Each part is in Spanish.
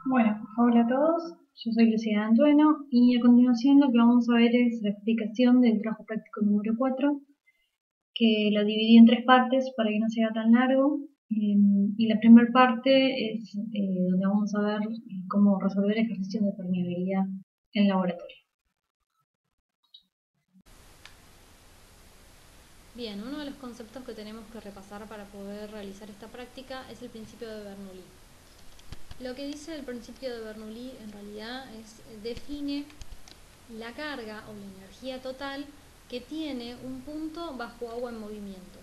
Bueno, hola a todos, yo soy Lucía Antueno y a continuación lo que vamos a ver es la explicación del trabajo práctico número 4, que lo dividí en tres partes para que no sea tan largo. Y la primera parte es donde vamos a ver cómo resolver ejercicios de permeabilidad en laboratorio. Bien, uno de los conceptos que tenemos que repasar para poder realizar esta práctica es el principio de Bernoulli. Lo que dice el principio de Bernoulli en realidad define la carga o la energía total que tiene un punto bajo agua en movimiento.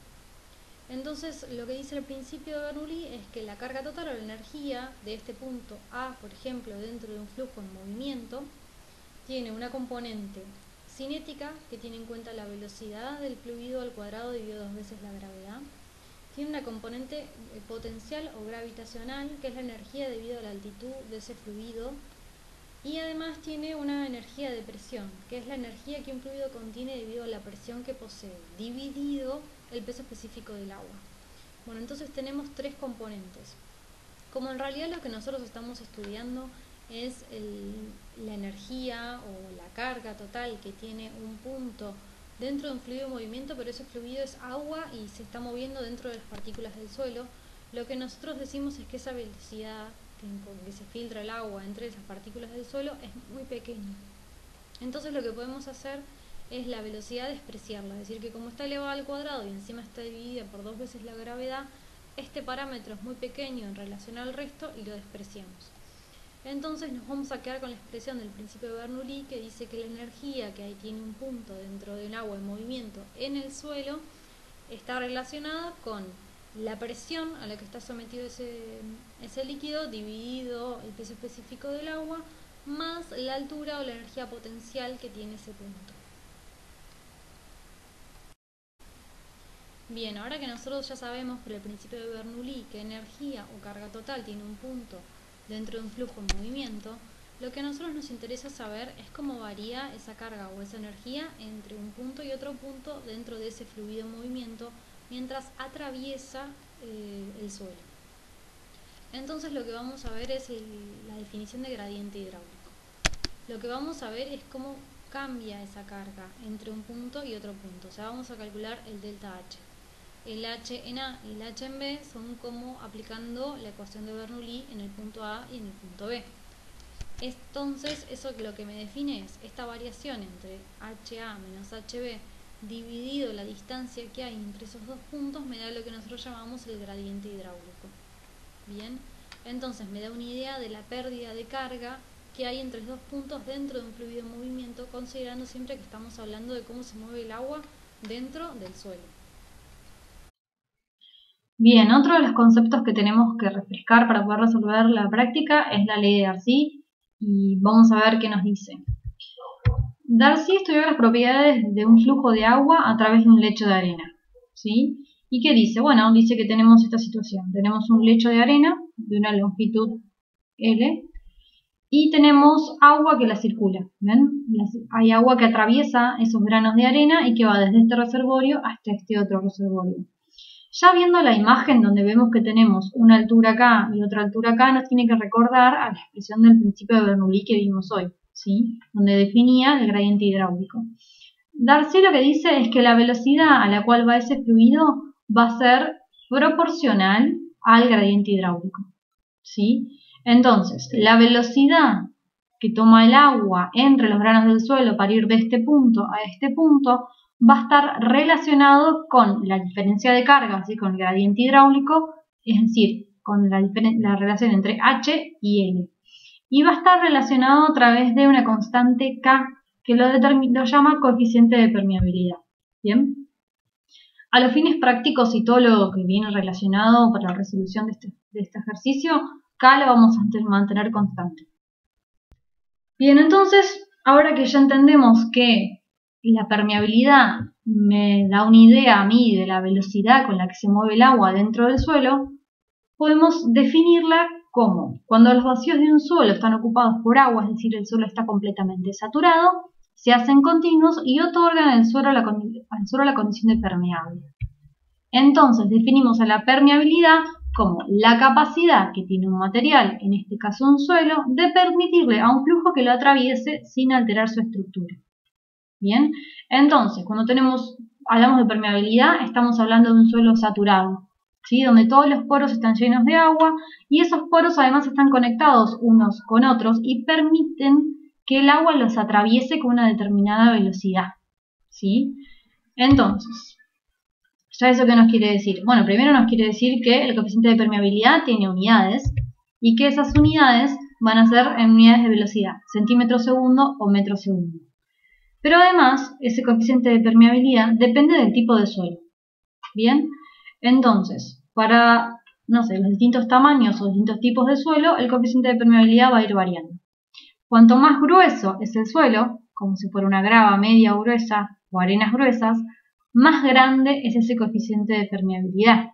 Entonces, lo que dice el principio de Bernoulli es que la carga total o la energía de este punto A, por ejemplo, dentro de un flujo en movimiento, tiene una componente cinética, que tiene en cuenta la velocidad del fluido al cuadrado dividido dos veces la gravedad. Tiene una componente potencial o gravitacional, que es la energía debido a la altitud de ese fluido. Y además tiene una energía de presión, que es la energía que un fluido contiene debido a la presión que posee, dividido el peso específico del agua. Bueno, entonces tenemos tres componentes. Como en realidad lo que nosotros estamos estudiando es la energía o la carga total que tiene un punto dentro de un fluido en movimiento, pero ese fluido es agua y se está moviendo dentro de las partículas del suelo, lo que nosotros decimos es que esa velocidad con que se filtra el agua entre esas partículas del suelo es muy pequeña. Entonces lo que podemos hacer es la velocidad despreciarla, es decir, que como está elevada al cuadrado y encima está dividida por dos veces la gravedad, este parámetro es muy pequeño en relación al resto y lo despreciamos. Entonces nos vamos a quedar con la expresión del principio de Bernoulli, que dice que la energía que ahí tiene un punto dentro del agua en movimiento en el suelo está relacionada con la presión a la que está sometido ese líquido dividido el peso específico del agua más la altura o la energía potencial que tiene ese punto. Bien, ahora que nosotros ya sabemos por el principio de Bernoulli que energía o carga total tiene un punto dentro de un flujo en movimiento, lo que a nosotros nos interesa saber es cómo varía esa carga o esa energía entre un punto y otro punto dentro de ese fluido en movimiento mientras atraviesa el suelo. Entonces lo que vamos a ver es la definición de gradiente hidráulico. Lo que vamos a ver es cómo cambia esa carga entre un punto y otro punto. O sea, vamos a calcular el delta H. El H en A y el H en B son como aplicando la ecuación de Bernoulli en el punto A y en el punto B. Entonces, eso lo que me define es esta variación entre HA menos HB dividido la distancia que hay entre esos dos puntos me da lo que nosotros llamamos el gradiente hidráulico. Bien, entonces me da una idea de la pérdida de carga que hay entre dos puntos dentro de un fluido en movimiento, considerando siempre que estamos hablando de cómo se mueve el agua dentro del suelo. Bien, otro de los conceptos que tenemos que refrescar para poder resolver la práctica es la ley de Darcy y vamos a ver qué nos dice. Darcy estudió las propiedades de un flujo de agua a través de un lecho de arena, ¿sí? ¿Y qué dice? Bueno, dice que tenemos esta situación. Tenemos un lecho de arena de una longitud L y tenemos agua que la circula, ¿ven? Hay agua que atraviesa esos granos de arena y que va desde este reservorio hasta este otro reservorio. Ya viendo la imagen donde vemos que tenemos una altura acá y otra altura acá, nos tiene que recordar a la expresión del principio de Bernoulli que vimos hoy, ¿sí? Donde definía el gradiente hidráulico. Darcy lo que dice es que la velocidad a la cual va ese fluido va a ser proporcional al gradiente hidráulico, ¿sí? Entonces, la velocidad que toma el agua entre los granos del suelo para ir de este punto a este punto va a estar relacionado con la diferencia de carga, ¿sí? Con el gradiente hidráulico, es decir, con la relación entre H y L. Y va a estar relacionado a través de una constante K que lo llama coeficiente de permeabilidad. ¿Bien? A los fines prácticos y todo lo que viene relacionado para la resolución de este ejercicio, K lo vamos a mantener constante. Bien, entonces, ahora que ya entendemos que la permeabilidad me da una idea a mí de la velocidad con la que se mueve el agua dentro del suelo, podemos definirla como cuando los vacíos de un suelo están ocupados por agua, es decir, el suelo está completamente saturado, se hacen continuos y otorgan al suelo la condición de permeable. Entonces definimos a la permeabilidad como la capacidad que tiene un material, en este caso un suelo, de permitirle a un flujo que lo atraviese sin alterar su estructura. Bien, entonces cuando hablamos de permeabilidad, estamos hablando de un suelo saturado, ¿sí? Donde todos los poros están llenos de agua y esos poros además están conectados unos con otros y permiten que el agua los atraviese con una determinada velocidad, ¿sí? Entonces, ¿ya eso qué nos quiere decir? Bueno, primero nos quiere decir que el coeficiente de permeabilidad tiene unidades y que esas unidades van a ser en unidades de velocidad, centímetro segundo o metro segundo. Pero además, ese coeficiente de permeabilidad depende del tipo de suelo. Bien, entonces, para, no sé, los distintos tamaños o distintos tipos de suelo, el coeficiente de permeabilidad va a ir variando. Cuanto más grueso es el suelo, como si fuera una grava media o gruesa o arenas gruesas, más grande es ese coeficiente de permeabilidad.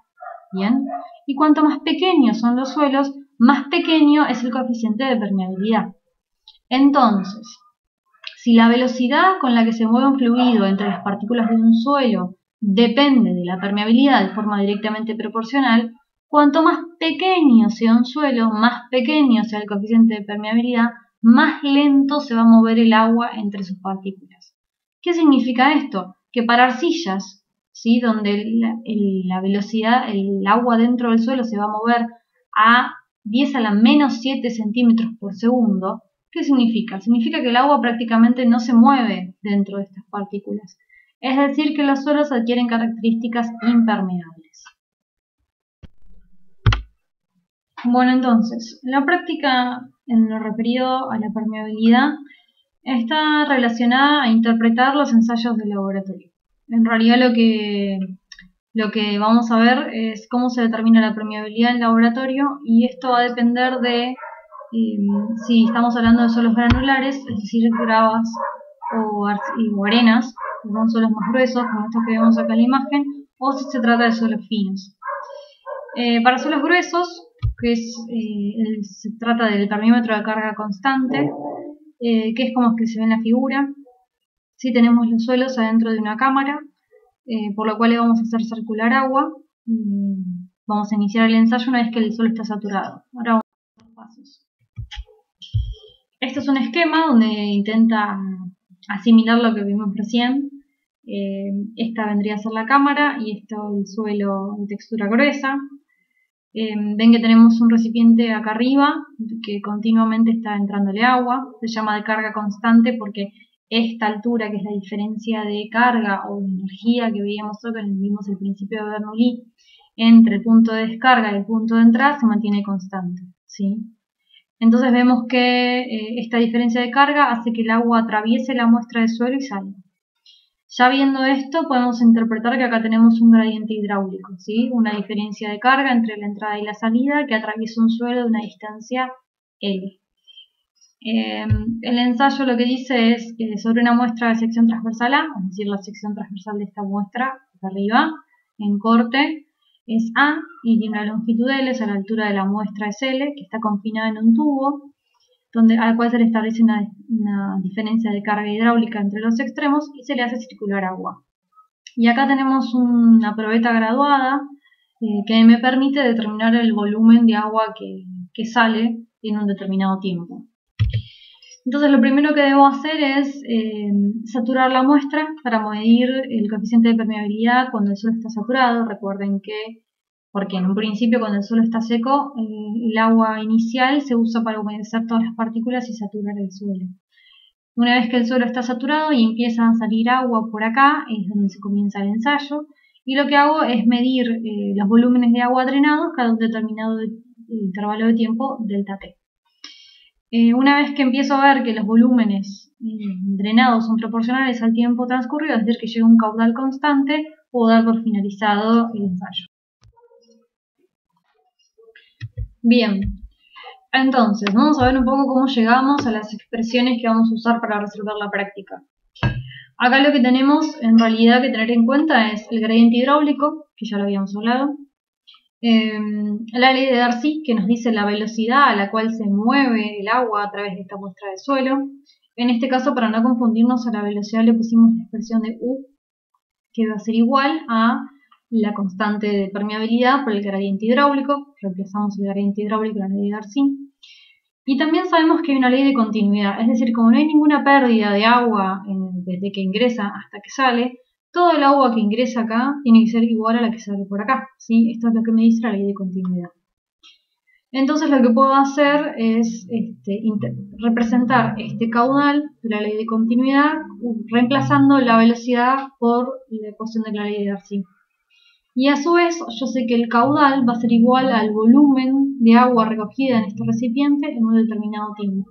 Bien, y cuanto más pequeños son los suelos, más pequeño es el coeficiente de permeabilidad. Entonces, si la velocidad con la que se mueve un fluido entre las partículas de un suelo depende de la permeabilidad de forma directamente proporcional, cuanto más pequeño sea un suelo, más pequeño sea el coeficiente de permeabilidad, más lento se va a mover el agua entre sus partículas. ¿Qué significa esto? Que para arcillas, ¿sí? Donde la velocidad, el agua dentro del suelo se va a mover a 10 a la menos 7 centímetros por segundo, ¿qué significa? Significa que el agua prácticamente no se mueve dentro de estas partículas. Es decir, que los suelos adquieren características impermeables. Bueno, entonces, la práctica en lo referido a la permeabilidad está relacionada a interpretar los ensayos de laboratorio. En realidad lo que vamos a ver es cómo se determina la permeabilidad en laboratorio y esto va a depender de si estamos hablando de suelos granulares, es decir, gravas o arenas, que son suelos más gruesos, como estos que vemos acá en la imagen, o si se trata de suelos finos. Para suelos gruesos, se trata del termómetro de carga constante, que es como que se ve en la figura. Si tenemos los suelos adentro de una cámara, por lo cual le vamos a hacer circular agua. Vamos a iniciar el ensayo una vez que el suelo está saturado. Ahora vamos a hacer los pasos. Este es un esquema donde intenta asimilar lo que vimos recién. Esta vendría a ser la cámara y esto el suelo de textura gruesa. Ven que tenemos un recipiente acá arriba que continuamente está entrándole agua. Se llama de carga constante porque esta altura, que es la diferencia de carga o de energía que veíamos nosotros, vimos el principio de Bernoulli, entre el punto de descarga y el punto de entrada, se mantiene constante, ¿sí? Entonces vemos que esta diferencia de carga hace que el agua atraviese la muestra de suelo y salga. Ya viendo esto, podemos interpretar que acá tenemos un gradiente hidráulico, ¿sí? Una diferencia de carga entre la entrada y la salida que atraviesa un suelo de una distancia L. El ensayo lo que dice es que sobre una muestra de sección transversal A, es decir, la sección transversal de esta muestra de arriba, en corte, es A y tiene una longitud L, o sea, la altura de la muestra es L, que está confinada en un tubo, al cual se le establece una diferencia de carga hidráulica entre los extremos y se le hace circular agua. Y acá tenemos una probeta graduada que me permite determinar el volumen de agua que sale en un determinado tiempo. Entonces lo primero que debo hacer es saturar la muestra para medir el coeficiente de permeabilidad cuando el suelo está saturado. Recuerden que, porque en un principio cuando el suelo está seco, el agua inicial se usa para humedecer todas las partículas y saturar el suelo. Una vez que el suelo está saturado y empieza a salir agua por acá, es donde se comienza el ensayo. Y lo que hago es medir los volúmenes de agua drenados cada un determinado intervalo de tiempo delta T. Una vez que empiezo a ver que los volúmenes drenados son proporcionales al tiempo transcurrido, es decir, que llega un caudal constante, puedo dar por finalizado el ensayo. Bien, entonces vamos a ver un poco cómo llegamos a las expresiones que vamos a usar para resolver la práctica. Acá lo que tenemos en realidad que tener en cuenta es el gradiente hidráulico, que ya lo habíamos hablado. La ley de Darcy, que nos dice la velocidad a la cual se mueve el agua a través de esta muestra de suelo. En este caso, para no confundirnos, a la velocidad le pusimos la expresión de U, que va a ser igual a la constante de permeabilidad por el gradiente hidráulico, reemplazamos el gradiente hidráulico en la ley de Darcy. Y también sabemos que hay una ley de continuidad, es decir, como no hay ninguna pérdida de agua desde que ingresa hasta que sale, todo el agua que ingresa acá tiene que ser igual a la que sale por acá, ¿sí? Esto es lo que me dice la ley de continuidad. Entonces lo que puedo hacer es representar este caudal de la ley de continuidad reemplazando la velocidad por la ecuación de la ley de Darcy. Y a su vez yo sé que el caudal va a ser igual al volumen de agua recogida en este recipiente en un determinado tiempo.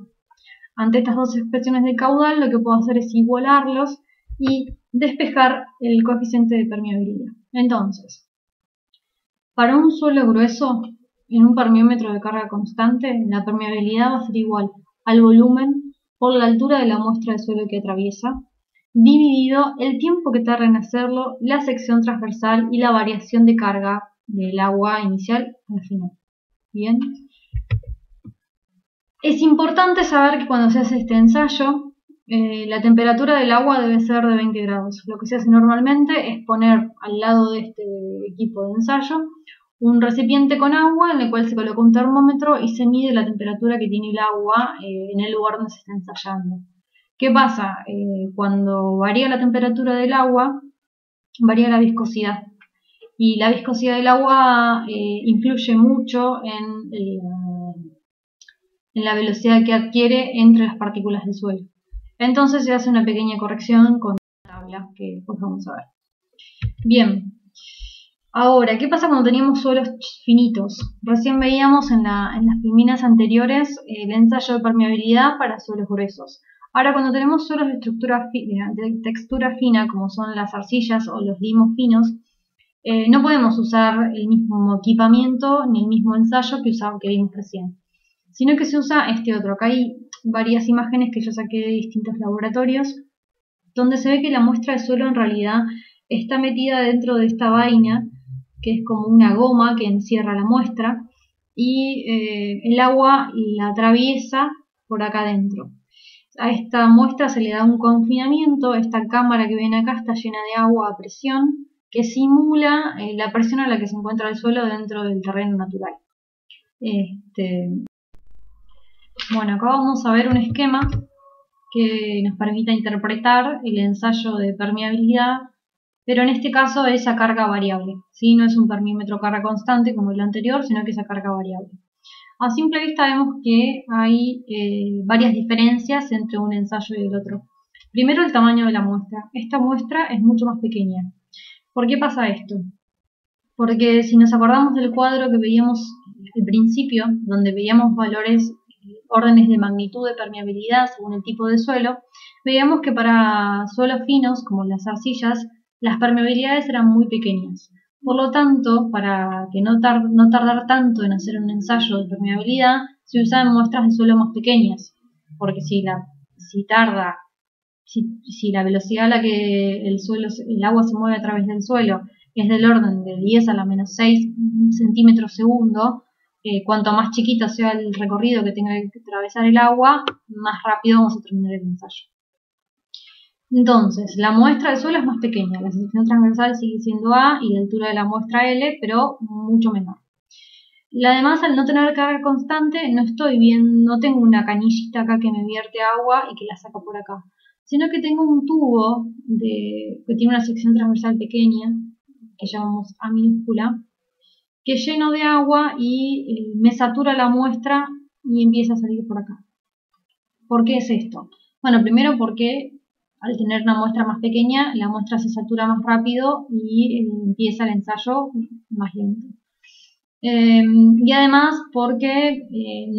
Ante estas dos expresiones de caudal lo que puedo hacer es igualarlos y despejar el coeficiente de permeabilidad. Entonces, para un suelo grueso, en un permiómetro de carga constante, la permeabilidad va a ser igual al volumen por la altura de la muestra de suelo que atraviesa, dividido el tiempo que tarda en hacerlo, la sección transversal y la variación de carga del agua inicial al final. Bien. Es importante saber que cuando se hace este ensayo, la temperatura del agua debe ser de 20 grados. Lo que se hace normalmente es poner al lado de este equipo de ensayo un recipiente con agua en el cual se coloca un termómetro y se mide la temperatura que tiene el agua en el lugar donde se está ensayando. ¿Qué pasa? Cuando varía la temperatura del agua, varía la viscosidad. Y la viscosidad del agua influye mucho en la velocidad que adquiere entre las partículas del suelo. Entonces se hace una pequeña corrección con la tabla que después vamos a ver. Bien. Ahora, ¿qué pasa cuando teníamos suelos finitos? Recién veíamos en las filminas anteriores el ensayo de permeabilidad para suelos gruesos. Ahora, cuando tenemos suelos de textura fina, como son las arcillas o los limos finos, no podemos usar el mismo equipamiento ni el mismo ensayo que vimos recién, sino que se usa este otro. Acá hay varias imágenes que yo saqué de distintos laboratorios, donde se ve que la muestra de suelo en realidad está metida dentro de esta vaina, que es como una goma que encierra la muestra, y el agua la atraviesa por acá adentro. A esta muestra se le da un confinamiento, esta cámara que ven acá está llena de agua a presión, que simula la presión a la que se encuentra el suelo dentro del terreno natural. Bueno, acá vamos a ver un esquema que nos permita interpretar el ensayo de permeabilidad, pero en este caso es a carga variable, ¿sí? No es un permímetro carga constante como el anterior, sino que es a carga variable. A simple vista vemos que hay varias diferencias entre un ensayo y el otro. Primero, el tamaño de la muestra. Esta muestra es mucho más pequeña. ¿Por qué pasa esto? Porque si nos acordamos del cuadro que veíamos al principio, donde veíamos valores, órdenes de magnitud de permeabilidad según el tipo de suelo, veíamos que para suelos finos, como las arcillas, las permeabilidades eran muy pequeñas. Por lo tanto, para que no tardar tanto en hacer un ensayo de permeabilidad, se usaban muestras de suelo más pequeñas, porque si la velocidad a la que el agua se mueve a través del suelo es del orden de 10 a la menos 6 centímetros segundo, cuanto más chiquito sea el recorrido que tenga que atravesar el agua, más rápido vamos a terminar el ensayo. Entonces, la muestra del suelo es más pequeña, la sección transversal sigue siendo A y la altura de la muestra L, pero mucho menor. Además, al no tener carga constante, no tengo una canillita acá que me vierte agua y que la saca por acá, sino que tengo un tubo que tiene una sección transversal pequeña, que llamamos A minúscula, que lleno de agua y me satura la muestra y empieza a salir por acá. ¿Por qué es esto? Bueno, primero porque al tener una muestra más pequeña, la muestra se satura más rápido y empieza el ensayo más lento. Y además porque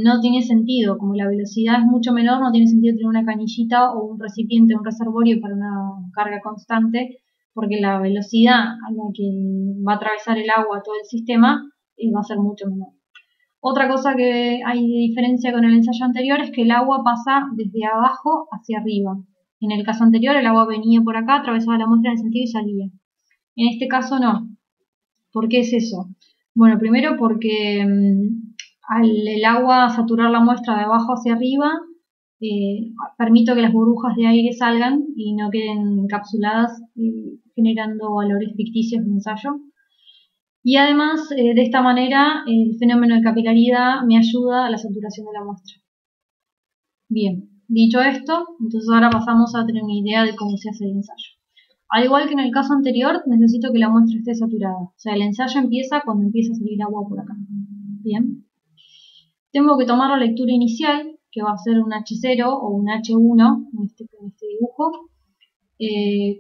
no tiene sentido, como la velocidad es mucho menor, no tiene sentido tener una canillita o un recipiente, un reservorio para una carga constante, porque la velocidad a la que va a atravesar el agua todo el sistema va a ser mucho menor. Otra cosa que hay de diferencia con el ensayo anterior es que el agua pasa desde abajo hacia arriba. En el caso anterior el agua venía por acá, atravesaba la muestra en el sentido y salía. En este caso no. ¿Por qué es eso? Bueno, primero porque al el agua saturar la muestra de abajo hacia arriba, permito que las burbujas de aire salgan y no queden encapsuladas generando valores ficticios de ensayo. Y además, de esta manera, el fenómeno de capilaridad me ayuda a la saturación de la muestra. Bien, dicho esto, entonces ahora pasamos a tener una idea de cómo se hace el ensayo. Al igual que en el caso anterior, necesito que la muestra esté saturada. O sea, el ensayo empieza cuando empieza a salir agua por acá. Bien. Tengo que tomar la lectura inicial, que va a ser un H0 o un H1 en este dibujo.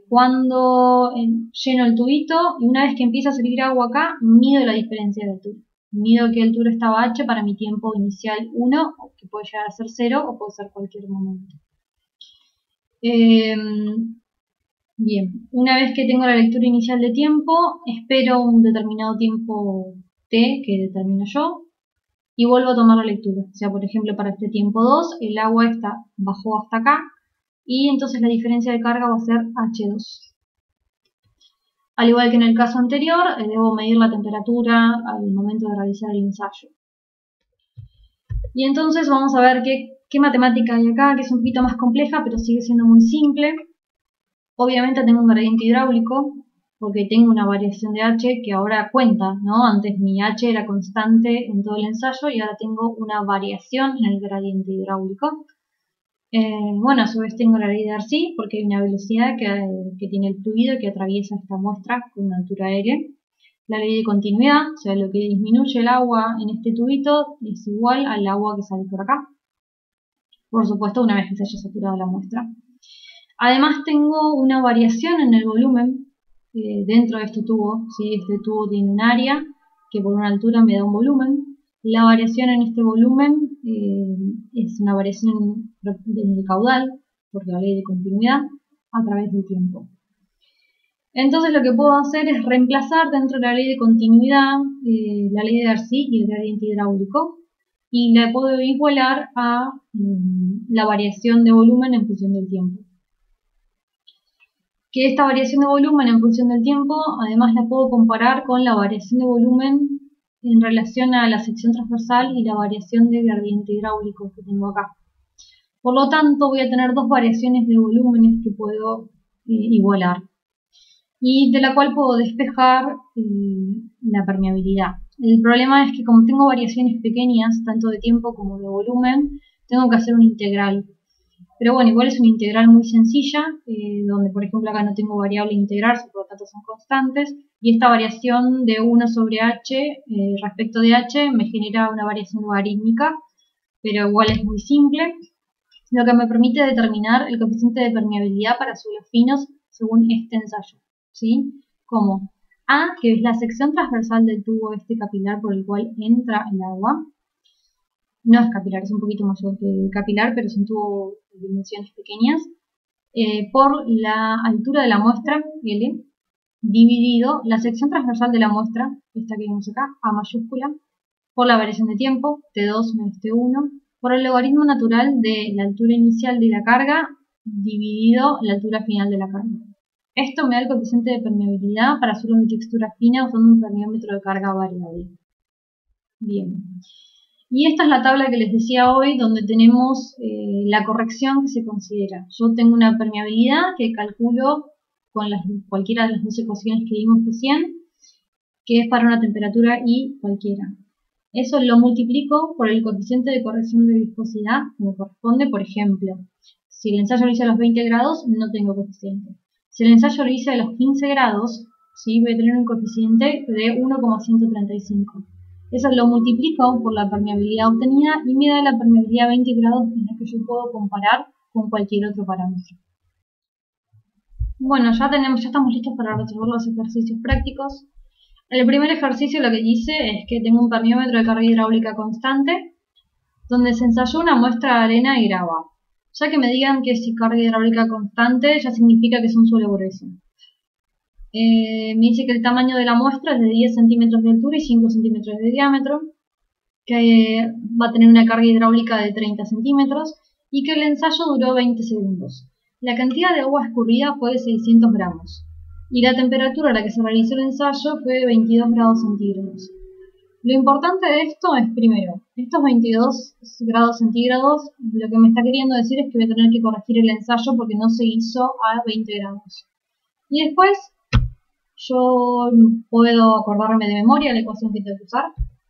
Cuando lleno el tubito y una vez que empieza a salir agua acá, mido la diferencia de altura. Mido qué altura estaba H para mi tiempo inicial 1, que puede llegar a ser 0 o puede ser cualquier momento. Bien, una vez que tengo la lectura inicial de tiempo, espero un determinado tiempo t que determino yo y vuelvo a tomar la lectura. O sea, por ejemplo, para este tiempo 2, el agua bajó hasta acá y entonces la diferencia de carga va a ser H2. Al igual que en el caso anterior, debo medir la temperatura al momento de realizar el ensayo. Y entonces vamos a ver qué matemática hay acá, que es un poquito más compleja, pero sigue siendo muy simple. Obviamente tengo un gradiente hidráulico, porque tengo una variación de H que ahora cuenta, ¿no? Antes mi H era constante en todo el ensayo y ahora tengo una variación en el gradiente hidráulico. Bueno, a su vez tengo la ley de Darcy, porque hay una velocidad que tiene el fluido que atraviesa esta muestra con una altura L. La ley de continuidad, o sea, lo que disminuye el agua en este tubito es igual al agua que sale por acá. Por supuesto, una vez que se haya saturado la muestra. Además tengo una variación en el volumen dentro de este tubo. ¿Sí? Este tubo tiene un área que por una altura me da un volumen. La variación en este volumen es una variación del caudal, por la ley de continuidad, a través del tiempo. Entonces lo que puedo hacer es reemplazar dentro de la ley de continuidad la ley de Darcy y el gradiente hidráulico, y la puedo igualar a la variación de volumen en función del tiempo. Que esta variación de volumen en función del tiempo, además la puedo comparar con la variación de volumen en relación a la sección transversal y la variación de gradiente hidráulico que tengo acá. Por lo tanto, voy a tener dos variaciones de volúmenes que puedo igualar y de la cual puedo despejar la permeabilidad. El problema es que como tengo variaciones pequeñas, tanto de tiempo como de volumen, tengo que hacer una integral. Pero bueno, igual es una integral muy sencilla, donde por ejemplo acá no tengo variable a integrarse, por lo tanto son constantes, y esta variación de 1 sobre h respecto de h me genera una variación logarítmica, pero igual es muy simple, lo que me permite determinar el coeficiente de permeabilidad para suelos finos según este ensayo, ¿sí? Como A, que es la sección transversal del tubo capilar por el cual entra el agua. No es capilar, es un poquito mayor que capilar, pero es un tubo de dimensiones pequeñas, por la altura de la muestra, L, dividido la sección transversal de la muestra, esta que vemos acá, A mayúscula, por la variación de tiempo, T2 menos T1, por el logaritmo natural de la altura inicial de la carga, dividido la altura final de la carga. Esto me da el coeficiente de permeabilidad para suelos de textura fina usando un permeómetro de carga variable. Bien. Y esta es la tabla que les decía hoy, donde tenemos la corrección que se considera. Yo tengo una permeabilidad que calculo con cualquiera de las dos ecuaciones que vimos recién, que es para una temperatura I cualquiera. Eso lo multiplico por el coeficiente de corrección de viscosidad que me corresponde. Por ejemplo, si el ensayo lo hice a los 20 grados, no tengo coeficiente. Si el ensayo lo hice a los 15 grados, ¿sí? Voy a tener un coeficiente de 1,135. Eso lo multiplico por la permeabilidad obtenida y me da la permeabilidad a 20 grados en la que yo puedo comparar con cualquier otro parámetro. Bueno, ya estamos listos para resolver los ejercicios prácticos. El primer ejercicio lo que dice es que tengo un permeómetro de carga hidráulica constante donde se ensayó una muestra de arena y grava. Ya que me digan que es carga hidráulica constante, ya significa que es un suelo grueso. Me dice que el tamaño de la muestra es de 10 centímetros de altura y 5 centímetros de diámetro, que va a tener una carga hidráulica de 30 centímetros y que el ensayo duró 20 segundos. La cantidad de agua escurrida fue de 600 gramos y la temperatura a la que se realizó el ensayo fue de 22 grados centígrados. Lo importante de esto es, primero, estos 22 grados centígrados, lo que me está queriendo decir es que voy a tener que corregir el ensayo porque no se hizo a 20 grados. Y después, yo puedo acordarme de memoria la ecuación que tengo que usar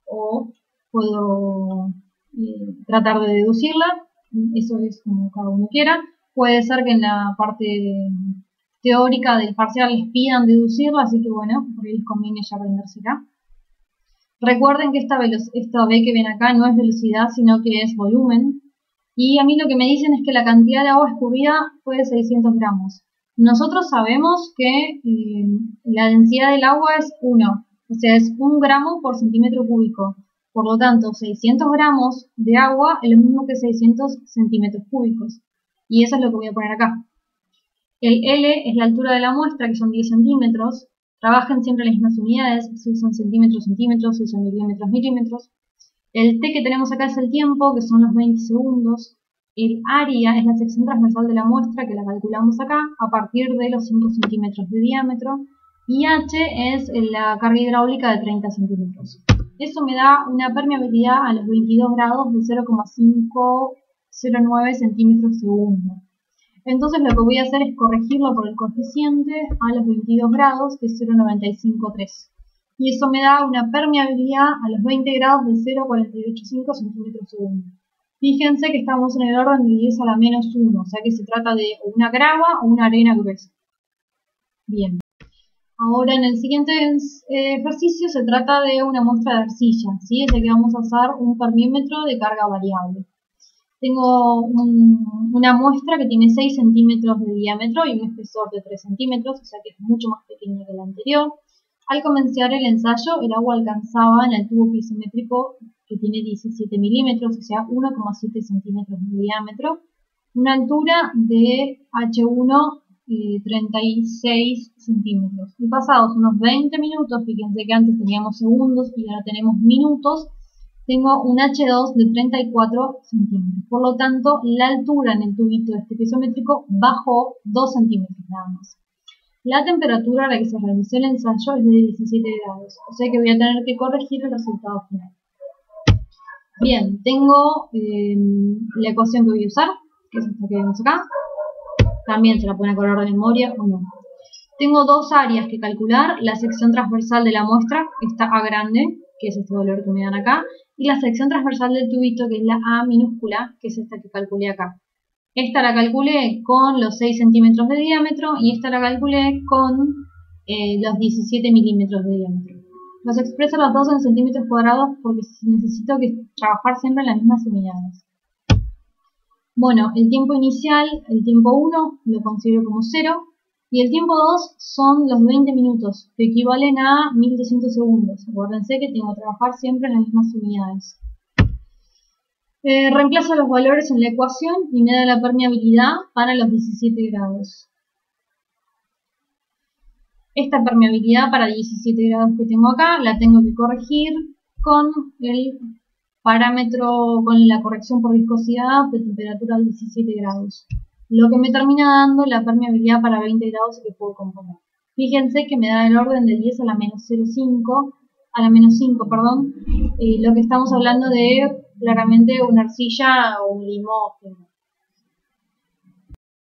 o puedo tratar de deducirla, eso es como cada uno quiera. Puede ser que en la parte teórica del parcial les pidan deducirla, así que bueno, por ahí les conviene ya aprendérsela. Recuerden que esta V que ven acá no es velocidad, sino que es volumen. Y a mí lo que me dicen es que la cantidad de agua escurrida fue de 600 gramos. Nosotros sabemos que la densidad del agua es 1, o sea, es 1 gramo por centímetro cúbico. Por lo tanto, 600 gramos de agua es lo mismo que 600 centímetros cúbicos. Y eso es lo que voy a poner acá. El L es la altura de la muestra, que son 10 centímetros. Trabajen siempre las mismas unidades, se usan centímetros, centímetros, se usan milímetros, milímetros. El T que tenemos acá es el tiempo, que son los 20 segundos. El área es la sección transversal de la muestra, que la calculamos acá, a partir de los 5 centímetros de diámetro. Y H es la carga hidráulica de 30 centímetros. Eso me da una permeabilidad a los 22 grados de 0,509 centímetros segundo. Entonces lo que voy a hacer es corregirlo por el coeficiente a los 22 grados, que es 0,953. Y eso me da una permeabilidad a los 20 grados de 0,485 centímetros segundo. Fíjense que estamos en el orden de 10 a la menos 1, o sea que se trata de una grava o una arena gruesa. Bien. Ahora en el siguiente ejercicio se trata de una muestra de arcilla, ¿sí? Es de que vamos a usar un permímetro de carga variable. Tengo una muestra que tiene 6 centímetros de diámetro y un espesor de 3 centímetros, o sea que es mucho más pequeña que la anterior. Al comenzar el ensayo, el agua alcanzaba en el tubo piezométrico que tiene 17 milímetros, o sea 1,7 centímetros de diámetro, una altura de H1 36 centímetros. Y pasados unos 20 minutos, fíjense que antes teníamos segundos y ahora tenemos minutos, tengo un H2 de 34 centímetros. Por lo tanto, la altura en el tubito de este piezométrico bajó 2 centímetros nada más. La temperatura a la que se realizó el ensayo es de 17 grados, o sea que voy a tener que corregir el resultado final. Bien, tengo la ecuación que voy a usar, que es esta que vemos acá. También se la pueden acordar de memoria o no. Tengo dos áreas que calcular, la sección transversal de la muestra, esta A grande, que es este valor que me dan acá, y la sección transversal del tubito, que es la A minúscula, que es esta que calculé acá. Esta la calculé con los 6 centímetros de diámetro y esta la calculé con los 17 milímetros de diámetro. Los expreso los dos en centímetros cuadrados porque necesito trabajar siempre en las mismas unidades. Bueno, el tiempo inicial, el tiempo 1, lo considero como 0. Y el tiempo 2 son los 20 minutos, que equivalen a 1200 segundos. Acuérdense que tengo que trabajar siempre en las mismas unidades. Reemplazo los valores en la ecuación y me da la permeabilidad para los 17 grados. Esta permeabilidad para 17 grados que tengo acá la tengo que corregir con el parámetro, con la corrección por viscosidad de temperatura a 17 grados. Lo que me termina dando la permeabilidad para 20 grados que puedo componer. Fíjense que me da el orden de 10 a la menos 0,5, a la menos 5, perdón. Lo que estamos hablando de claramente una arcilla o un limón.